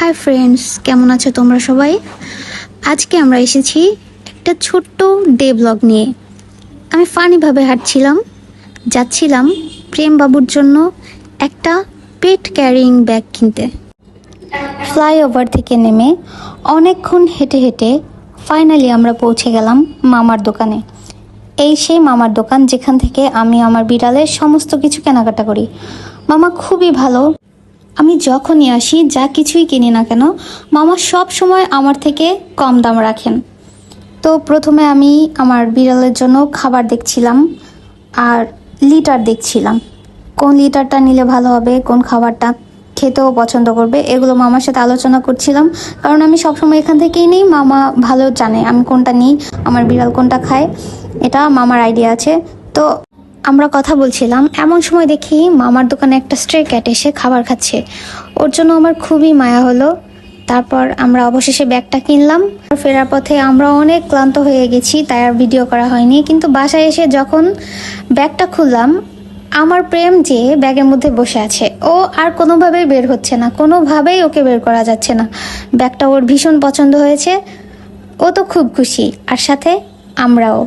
Hi friends, কেমন আছো তোমরা সবাই? আজকে আমরা এসেছি একটা ছোট্ট ডে ব্লগ নিয়ে। আমি ফানিভাবে যাচ্ছিলাম প্রেম বাবুর জন্য একটা পেট ক্যারিং ব্যাগ কিনতে। ফ্লাইওভার থেকে নেমে অনেকক্ষণ হেঁটে হেঁটে ফাইনালি আমরা পৌঁছে গেলাম মামার দোকানে। এই সেই মামার দোকান যেখান থেকে আমি আমার বিড়ালের সমস্ত কিছু কেনাকাটা করি। মামা খুবই ভালো। আমি যখনই আসি যা কিছুই কিনি না কেন, মামা সব সময় আমার থেকে কম দাম রাখেন। তো প্রথমে আমি আমার বিড়ালের জন্য খাবার দেখছিলাম আর লিটার দেখছিলাম, কোন লিটারটা নিলে ভালো হবে, কোন খাবারটা খেতেও পছন্দ করবে, এগুলো মামার সাথে আলোচনা করছিলাম। কারণ আমি সবসময় এখান থেকেই নিই, মামা ভালো জানে আমি কোনটা নিই, আমার বিড়াল কোনটা খায়, এটা মামার আইডিয়া আছে। তো আমরা কথা বলছিলাম, এমন সময় দেখি মামার দোকানে একটা স্ট্রে ক্যাট এসে খাবার খাচ্ছে। ওর জন্য আমার খুবই মায়া হলো। তারপর আমরা অবশেষে ব্যাগটা কিনলাম। ফেরার পথে আমরা অনেক ক্লান্ত হয়ে গেছি, তাই আর ভিডিও করা হয়নি। কিন্তু বাসায় এসে যখন ব্যাগটা খুললাম, আমার প্রেম যে ব্যাগের মধ্যে বসে আছে, ও আর কোনোভাবেই বের হচ্ছে না, কোনোভাবেই ওকে বের করা যাচ্ছে না। ব্যাগটা ওর ভীষণ পছন্দ হয়েছে, ও তো খুব খুশি, আর সাথে আমরাও।